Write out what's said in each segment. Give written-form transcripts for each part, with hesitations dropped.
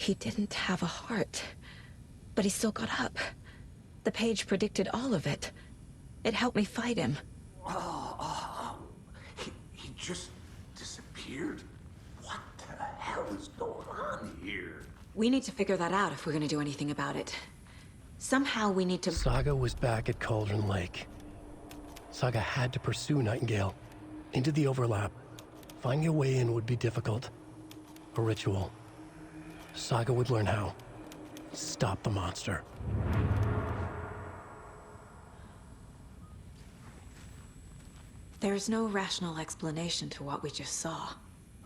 He didn't have a heart, but he still got up. The page predicted all of it. It helped me fight him. He just disappeared? What the hell is going on here? We need to figure that out if we're gonna do anything about it. Somehow we need to... Saga was back at Cauldron Lake. Saga had to pursue Nightingale into the overlap. Finding a way in would be difficult. A ritual. Saga would learn how. Stop the monster. There's no rational explanation to what we just saw.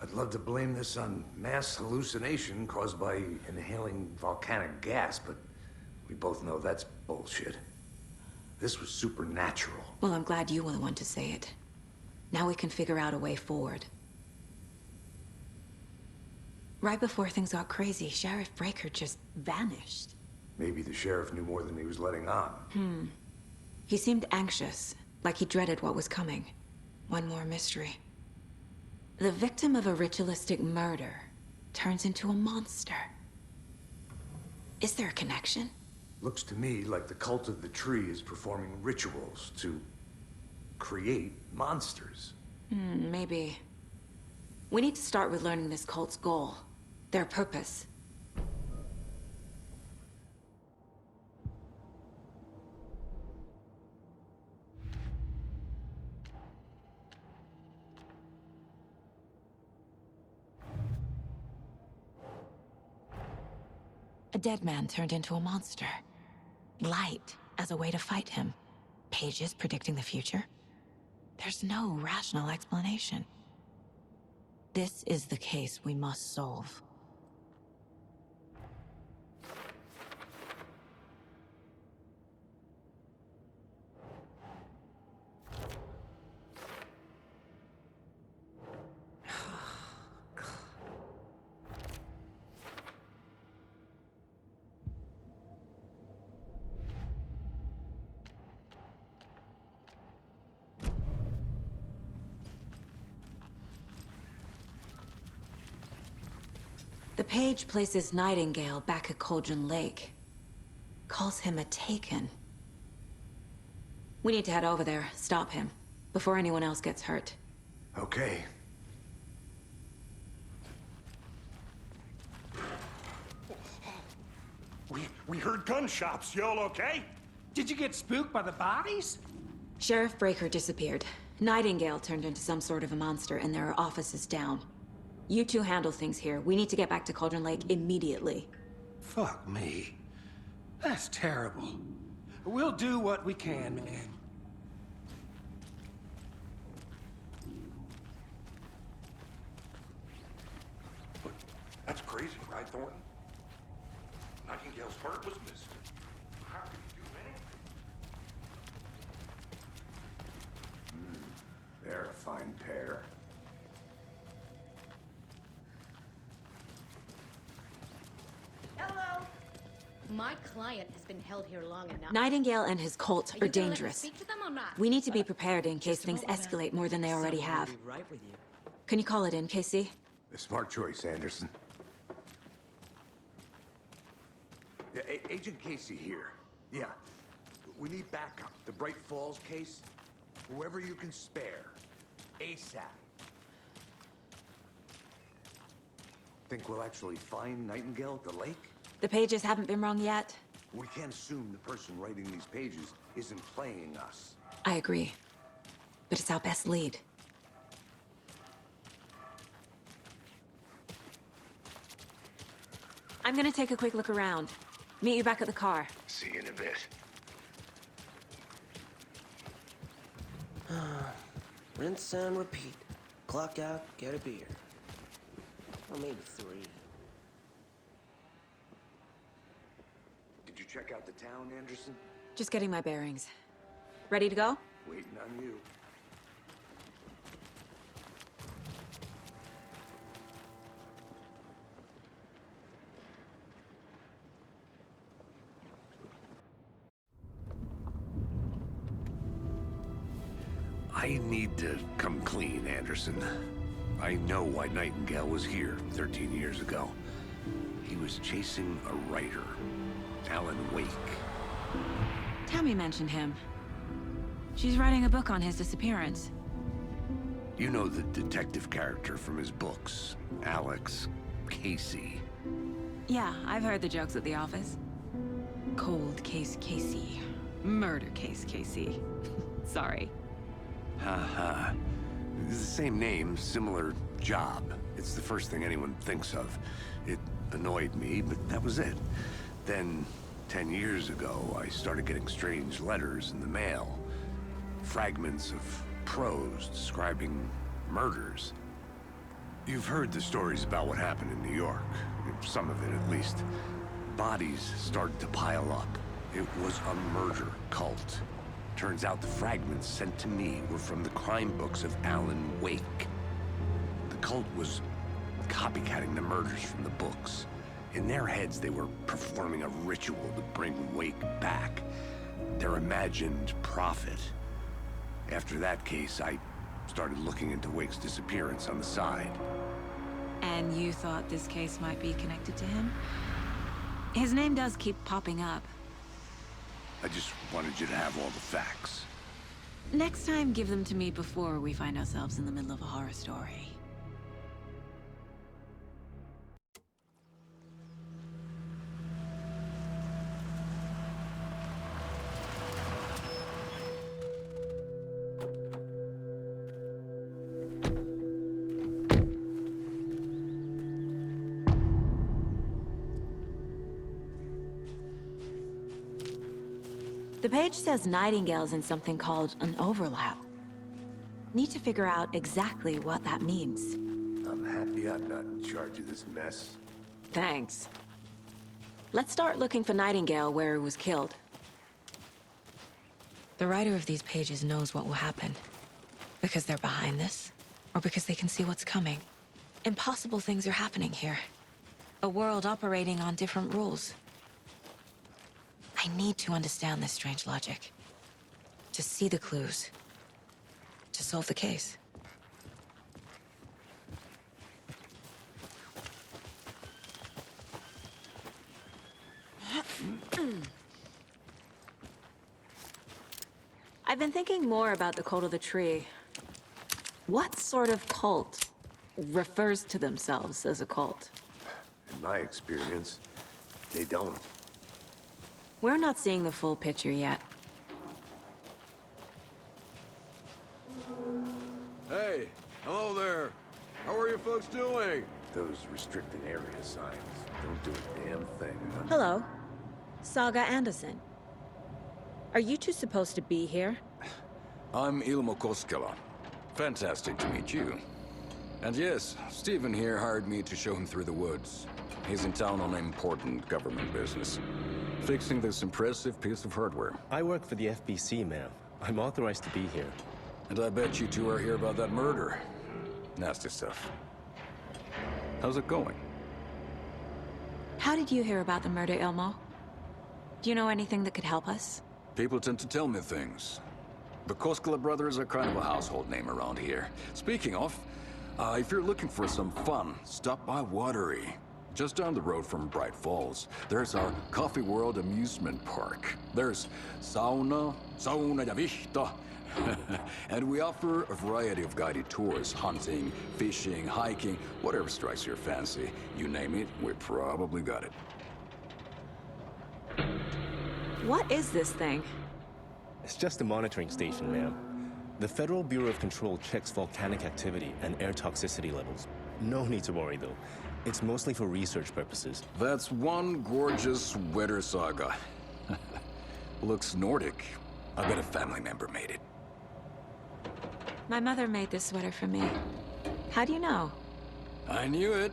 I'd love to blame this on mass hallucination caused by inhaling volcanic gas, but we both know that's bullshit. This was supernatural. Well, I'm glad you were the one to say it. Now we can figure out a way forward. Right before things got crazy, Sheriff Breaker just vanished. Maybe the sheriff knew more than he was letting on. He seemed anxious, like he dreaded what was coming. One more mystery. The victim of a ritualistic murder turns into a monster. Is there a connection? Looks to me like the cult of the tree is performing rituals to create monsters. Maybe. We need to start with learning this cult's goal. Their purpose. A dead man turned into a monster. Light as a way to fight him. Pages predicting the future. There's no rational explanation. This is the case we must solve. The page places Nightingale back at Cauldron Lake. Calls him a Taken. We need to head over there, stop him, before anyone else gets hurt. Okay. We heard gunshots. Y'all okay? Did you get spooked by the bodies? Sheriff Breaker disappeared. Nightingale turned into some sort of a monster, and there are offices down. You two handle things here. We need to get back to Cauldron Lake immediately. Fuck me. That's terrible. We'll do what we can, man. But that's crazy, right, Thornton? Nightingale's heart was missing. How could he do anything? They're a fine pair. Hello. My client has been held here long enough. Nightingale and his cult are you gonna let me dangerous. speak to them or not? We need to be prepared in case things escalate more than they already have. Can you call it in, Casey? A smart choice, Anderson. Yeah, Agent Casey here. Yeah. We need backup. The Bright Falls case. Whoever you can spare. ASAP. Think we'll actually find Nightingale at the lake? The pages haven't been wrong yet. We can't assume the person writing these pages isn't playing us. I agree. But it's our best lead. I'm gonna take a quick look around. Meet you back at the car. See you in a bit. Rinse and repeat. Clock out, get a beer. Or maybe 3. Did you check out the town, Anderson? Just getting my bearings. Ready to go? Waiting on you. I need to come clean, Anderson. I know why Nightingale was here 13 years ago. He was chasing a writer, Alan Wake. Tammy mentioned him. She's writing a book on his disappearance. You know the detective character from his books, Alex Casey. Yeah, I've heard the jokes at the office. Cold case Casey. Murder case Casey. Sorry. Haha. It's the same name, similar job. It's the first thing anyone thinks of. It annoyed me, but that was it. Then, 10 years ago, I started getting strange letters in the mail. Fragments of prose describing murders. You've heard the stories about what happened in New York. Some of it, at least. Bodies started to pile up. It was a murder cult. Turns out the fragments sent to me were from the crime books of Alan Wake. The cult was copycatting the murders from the books. In their heads, they were performing a ritual to bring Wake back. Their imagined prophet. After that case, I started looking into Wake's disappearance on the side. And you thought this case might be connected to him? His name does keep popping up. I just wanted you to have all the facts. Next time, give them to me before we find ourselves in the middle of a horror story. The page says Nightingale's in something called an overlap. Need to figure out exactly what that means. I'm happy I'm not in charge of this mess. Thanks. Let's start looking for Nightingale where he was killed. The writer of these pages knows what will happen. Because they're behind this, or because they can see what's coming. Impossible things are happening here. A world operating on different rules. I need to understand this strange logic. To see the clues. To solve the case. I've been thinking more about the cult of the tree. What sort of cult refers to themselves as a cult? In my experience, they don't. We're not seeing the full picture yet. Hey, hello there. How are you folks doing? Those restricted area signs don't do a damn thing, huh? Hello. Saga Anderson. Are you two supposed to be here? I'm Ilmo Koskela. Fantastic to meet you. And yes, Stephen here hired me to show him through the woods. He's in town on important government business. Fixing this impressive piece of hardware. I work for the FBC, ma'am. I'm authorized to be here. And I bet you two are here about that murder. Nasty stuff. How's it going? How did you hear about the murder, Ilmo? Do you know anything that could help us? People tend to tell me things. The Koskela brothers are kind of a household name around here. Speaking of, if you're looking for some fun, stop by Watery. Just down the road from Bright Falls, there's our Coffee World amusement park. There's sauna ja vihta. And we offer a variety of guided tours, hunting, fishing, hiking, whatever strikes your fancy. You name it, we probably got it. What is this thing? It's just a monitoring station, ma'am. The Federal Bureau of Control checks volcanic activity and air toxicity levels. No need to worry, though. It's mostly for research purposes. That's one gorgeous sweater, Saga. Looks Nordic. I bet a family member made it. My mother made this sweater for me. How do you know? I knew it.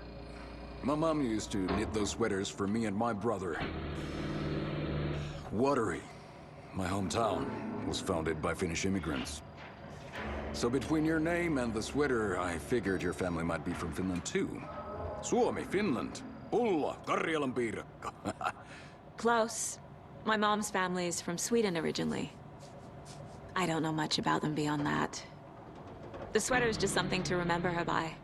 My mom used to knit those sweaters for me and my brother. Watery, my hometown, was founded by Finnish immigrants. So between your name and the sweater, I figured your family might be from Finland too. Suomi, Finland. Pulla, Karjalan piirakka. Close. My mom's family is from Sweden originally. I don't know much about them beyond that. The sweater is just something to remember her by.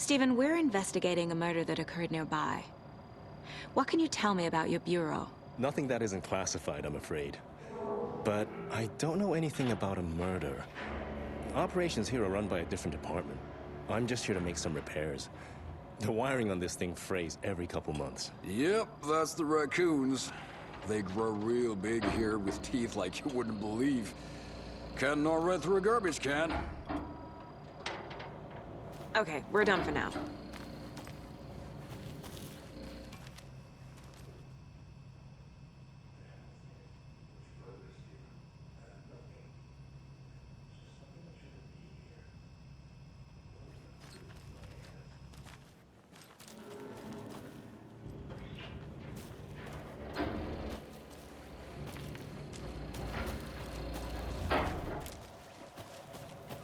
Stephen, we're investigating a murder that occurred nearby. What can you tell me about your bureau? Nothing that isn't classified, I'm afraid. But I don't know anything about a murder. Operations here are run by a different department. I'm just here to make some repairs. The wiring on this thing frays every couple months. Yep, that's the raccoons. They grow real big here with teeth like you wouldn't believe. Can't gnaw right through a garbage can. Okay, we're done for now.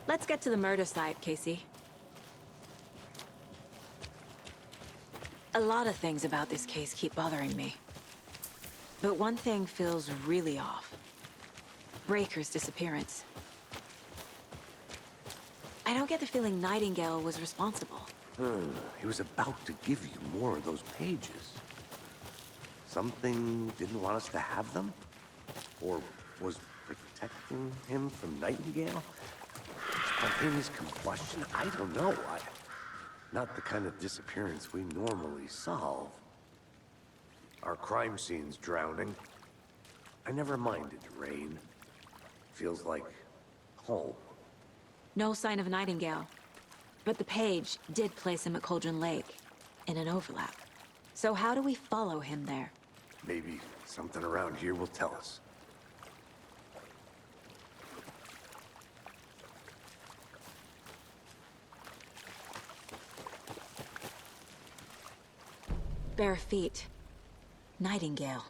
Let's get to the murder site, Casey. A lot of things about this case keep bothering me. But one thing feels really off. Breaker's disappearance. I don't get the feeling Nightingale was responsible. He was about to give you more of those pages. Something didn't want us to have them? Or was protecting him from Nightingale? Spontaneous combustion? I don't know. Not the kind of disappearance we normally solve. Our crime scene's drowning. I never minded rain. Feels like home. No sign of Nightingale. But the page did place him at Cauldron Lake, in an overlap. So how do we follow him there? Maybe something around here will tell us. Bare feet. Nightingale.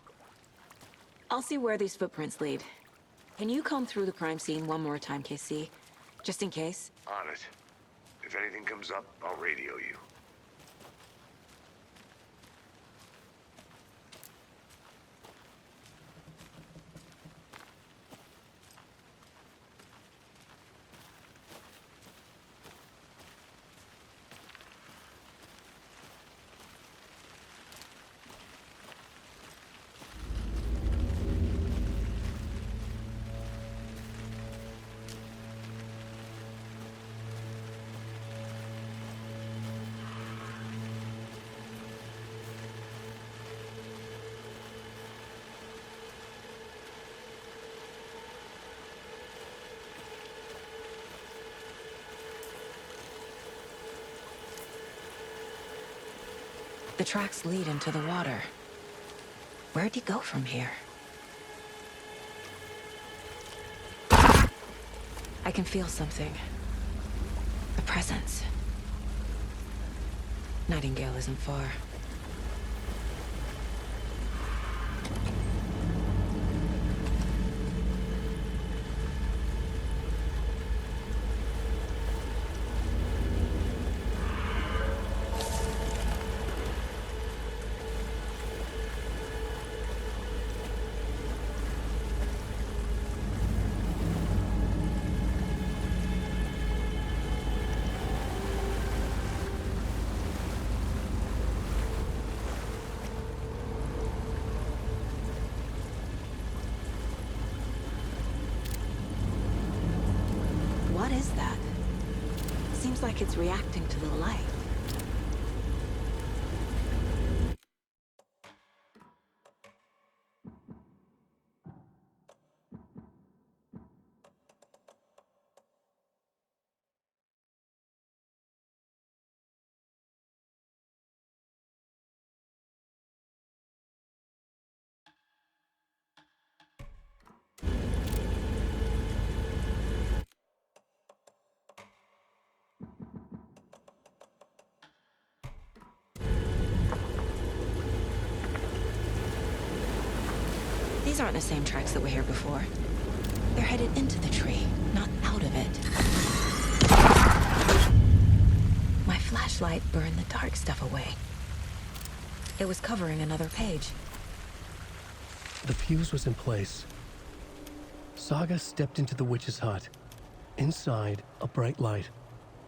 I'll see where these footprints lead. Can you comb through the crime scene one more time, KC? Just in case? On it. If anything comes up, I'll radio you. The tracks lead into the water. Where'd he go from here? I can feel something. A presence. Nightingale isn't far. What is that? Seems like it's reacting to the light. These aren't the same tracks that were here before. They're headed into the tree, not out of it. My flashlight burned the dark stuff away. It was covering another page. The fuse was in place. Saga stepped into the witch's hut. Inside, a bright light.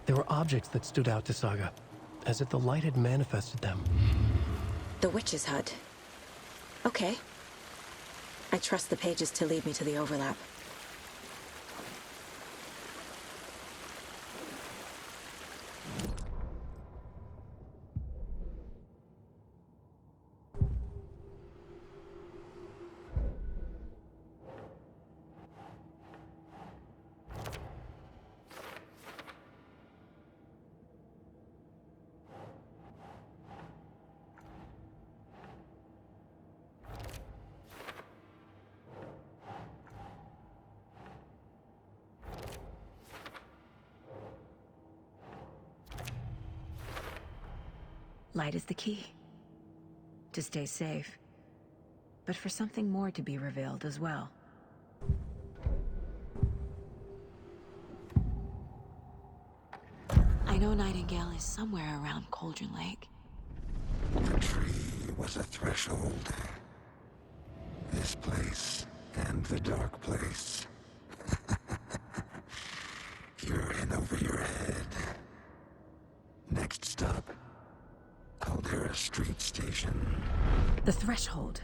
There were objects that stood out to Saga. as if the light had manifested them. The witch's hut. Okay. I trust the pages to lead me to the overlap. Light is the key. To stay safe. But for something more to be revealed as well. I know Nightingale is somewhere around Cauldron Lake. The tree was a threshold. This place and the dark place. You're in over your head. Next stop, Caldera Street Station. The threshold.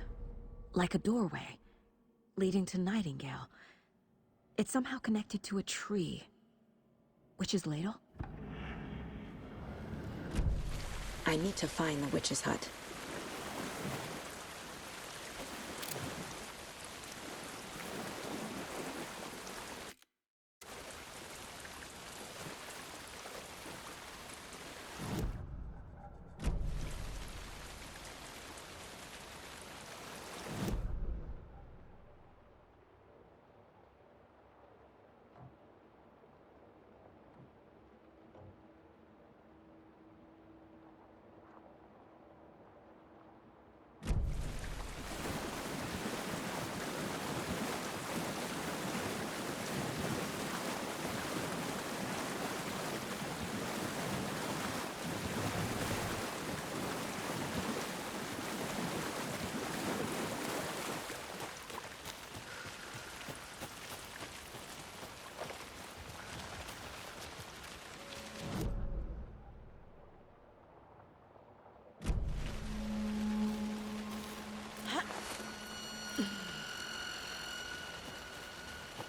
Like a doorway. Leading to Nightingale. It's somehow connected to a tree. Witch's ladle? I need to find the witch's hut.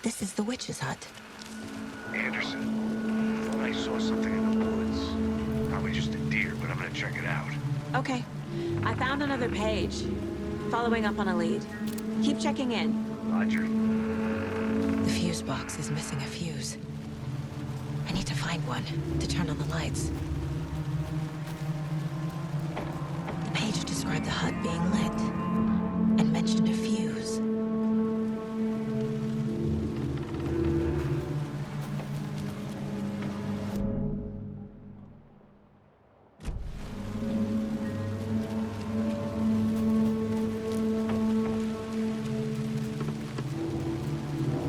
This is the witch's hut. Anderson, I thought I saw something in the woods. Probably just a deer, but I'm gonna check it out. Okay. I found another page. Following up on a lead. Keep checking in. Roger. The fuse box is missing a fuse. I need to find one to turn on the lights. The page described the hut being lit and mentioned a fuse.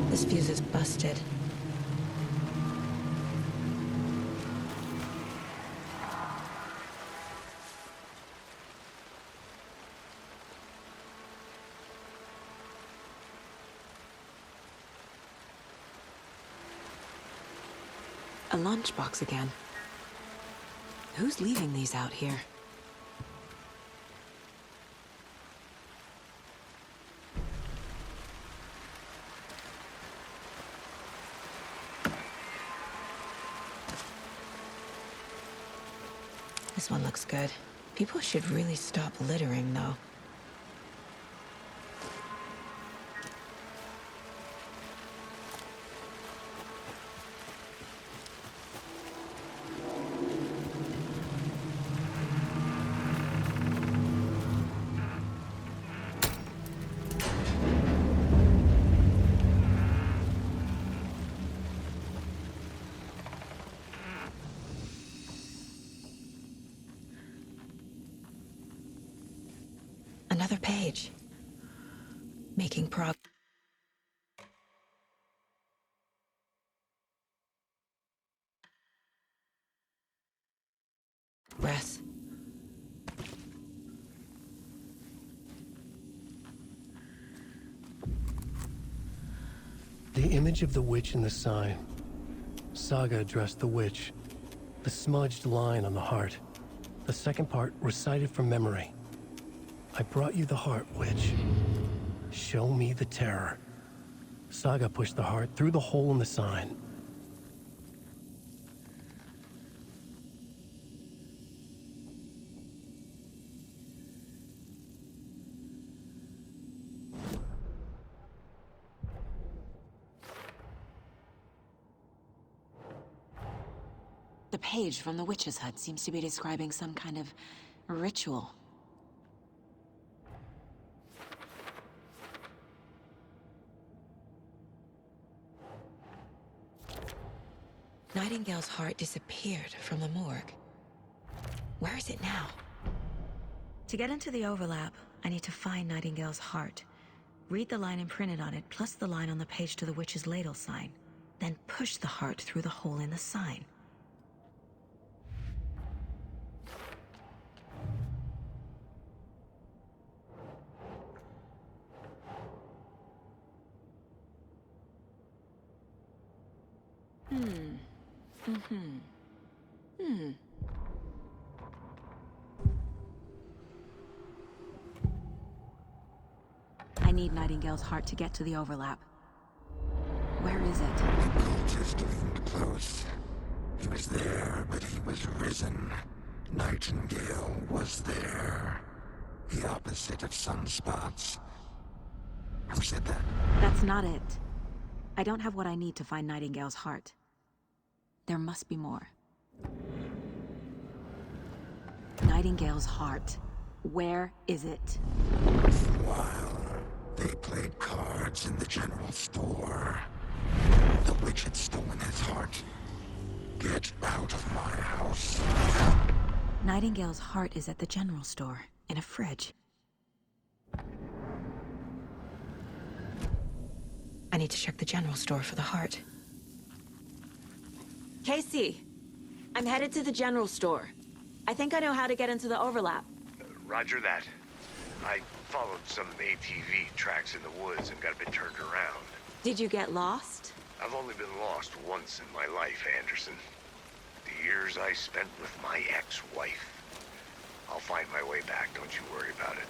This fuse is busted. A lunchbox again. Who's leaving these out here? This one looks good. People should really stop littering, though. Another page. Making progress. The image of the witch in the sign. Saga addressed the witch. The smudged line on the heart. The second part recited from memory. I brought you the heart, witch. Show me the terror. Saga pushed the heart through the hole in the sign. The page from the witch's hut seems to be describing some kind of ritual. Nightingale's heart disappeared from the morgue. Where is it now? To get into the overlap, I need to find Nightingale's heart. Read the line imprinted on it, plus the line on the page to the witch's ladle sign. Then push the heart through the hole in the sign. I need Nightingale's heart to get to the overlap. Where is it? The cultist leaned close. He was there, but he was risen. Nightingale was there. The opposite of sunspots. Who said that? That's not it. I don't have what I need to find Nightingale's heart. There must be more. Nightingale's heart. Where is it? Meanwhile, they played cards in the general store. The witch had stolen his heart. Get out of my house. Nightingale's heart is at the general store, in a fridge. I need to check the general store for the heart. Casey, I'm headed to the general store. I think I know how to get into the overlap. Roger that. I followed some ATV tracks in the woods and got a bit turned around. Did you get lost? I've only been lost once in my life, Anderson. The years I spent with my ex-wife. I'll find my way back, don't you worry about it.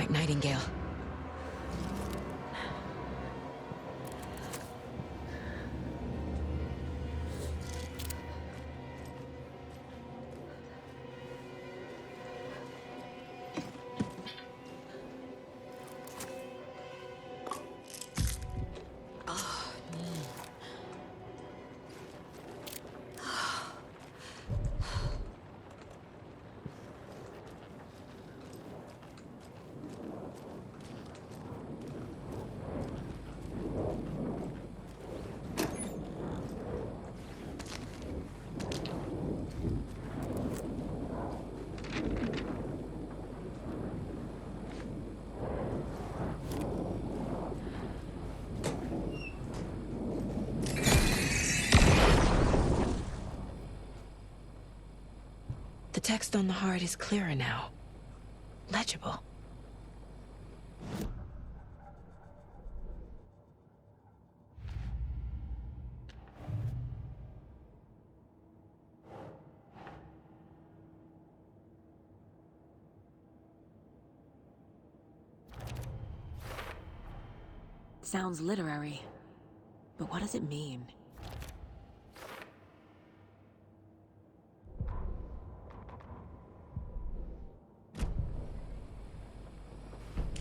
Nightingale. text on the heart is clearer now. Legible. Sounds literary. But what does it mean?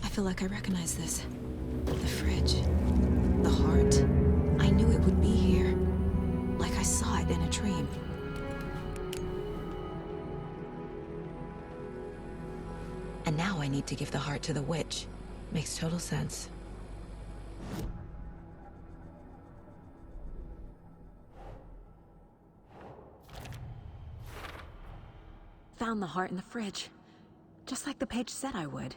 I feel like I recognize this. The fridge. The heart. I knew it would be here. Like I saw it in a dream. And now I need to give the heart to the witch. Makes total sense. Found the heart in the fridge. Just like the page said I would.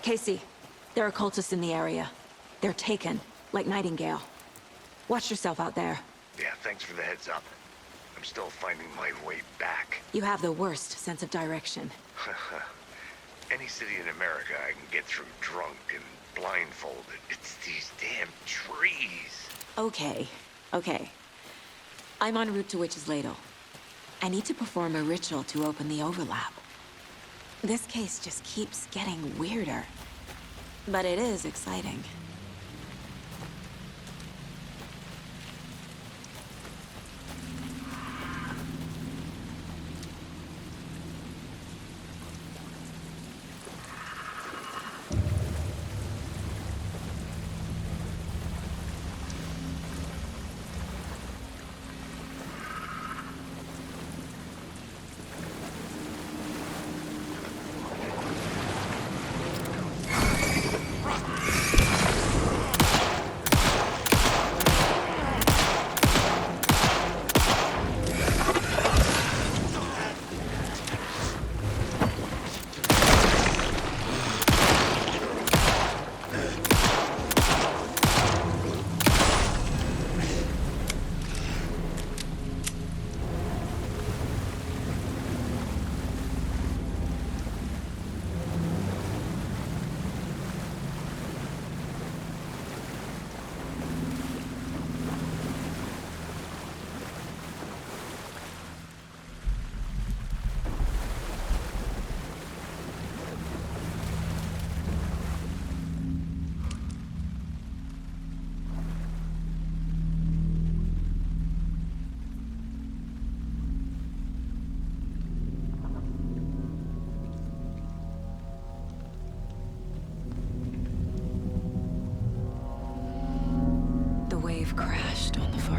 Casey, there are cultists in the area. They're taken, like Nightingale. Watch yourself out there. Yeah, thanks for the heads up. I'm still finding my way back. You have the worst sense of direction. Any city in America I can get through drunk and blindfolded. It's these damn trees. Okay, okay. I'm en route to Witch's Ladle. I need to perform a ritual to open the overlap. This case just keeps getting weirder. But it is exciting.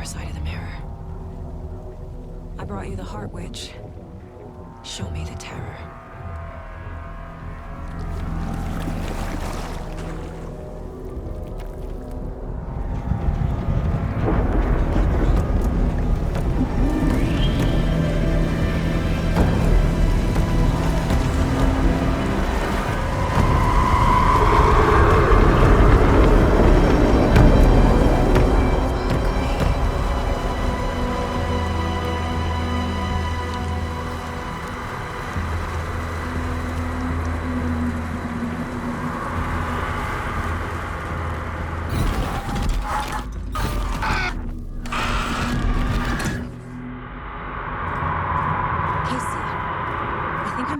your side of the mirror. I brought you the Heart Witch. Show me the terror.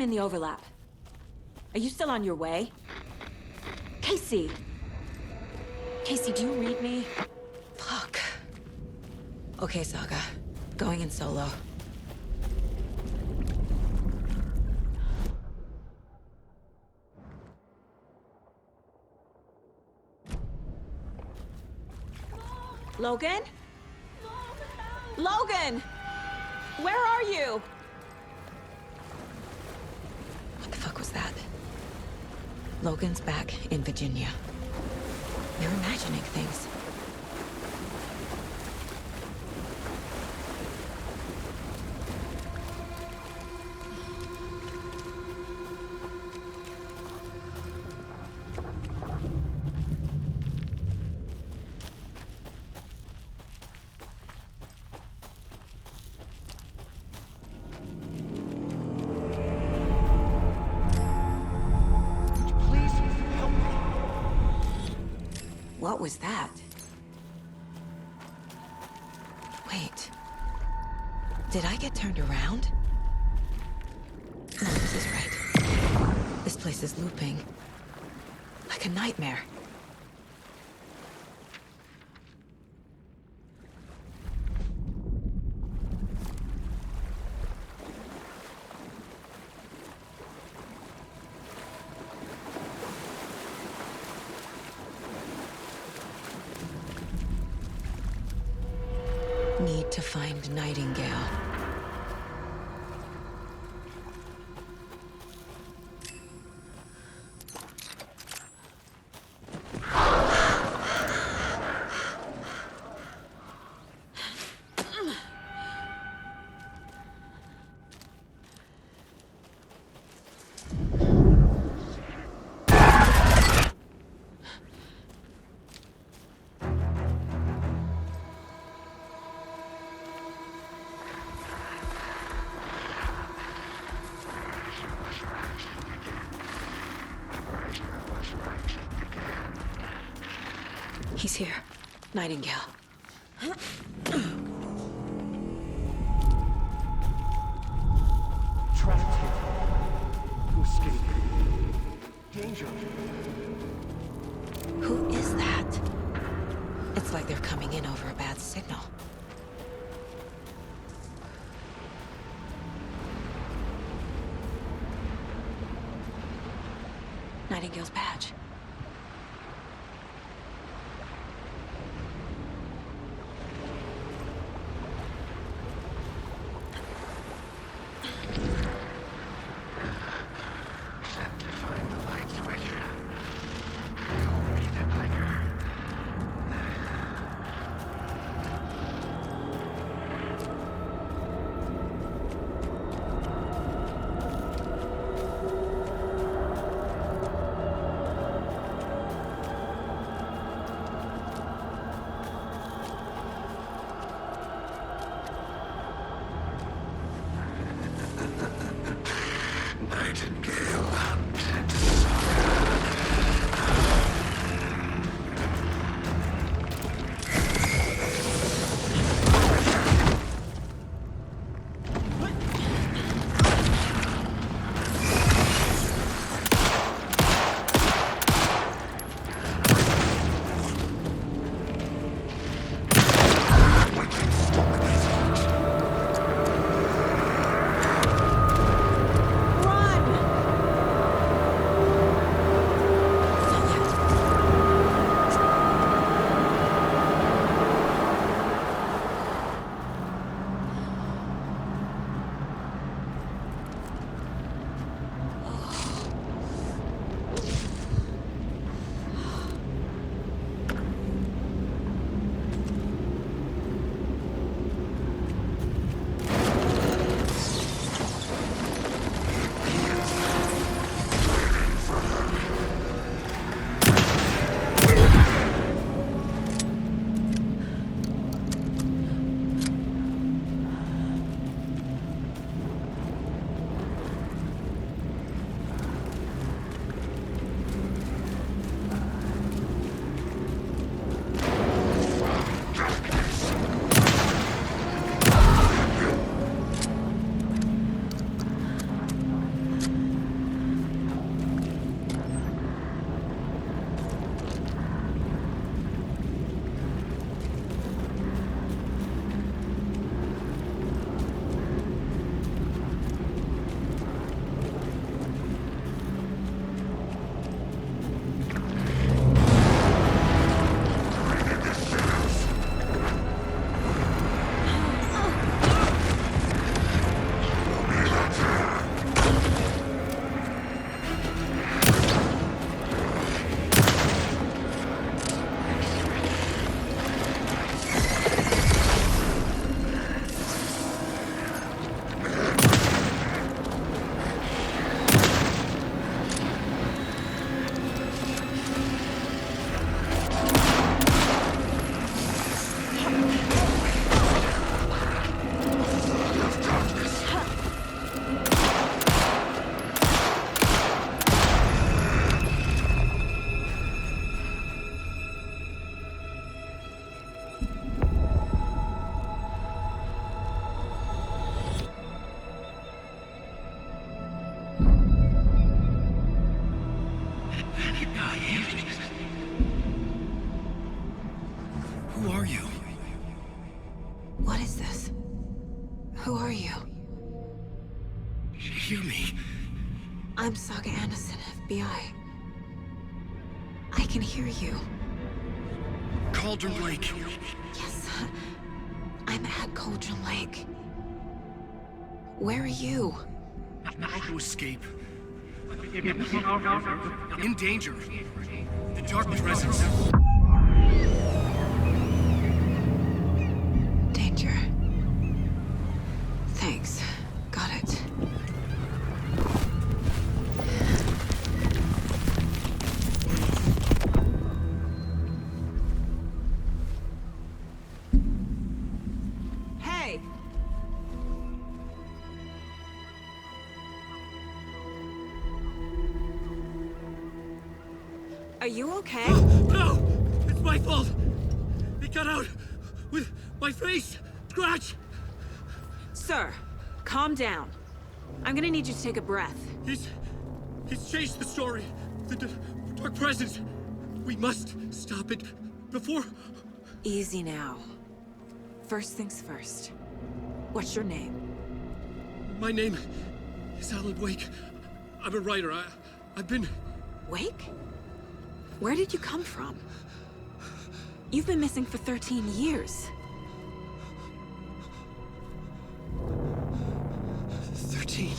The overlap. Are you still on your way? Casey! Casey, do you read me? Fuck. Okay, Saga. Going in solo. Logan? Logan! Where are you? What the fuck was that? Logan's back in Virginia. You're imagining things. What was that? Wait. Did I get turned around? No, this is right. This place is looping. Like a nightmare. Need to find Nightingale. He's here. Nightingale. Trapped here. To escape. Danger. Who is that? It's like they're coming in over a bad signal. Nightingale's badge. Nightingale hunted Run! hear me? I'm Saga Anderson, FBI. I can hear you. Cauldron Lake. Yes, I'm at Cauldron Lake. Where are you? How to escape. In danger. The dark presence. Danger. Thanks. Got it. Hey! Are you okay? No! It's my fault! It got out with my face! Scratch! Sir, calm down. I'm gonna need you to take a breath. He's changed the story. The dark presence. We must stop it before... Easy now. First things first. What's your name? My name is Alan Wake. I'm a writer. I've been... Wake? Where did you come from? You've been missing for 13 years. 13.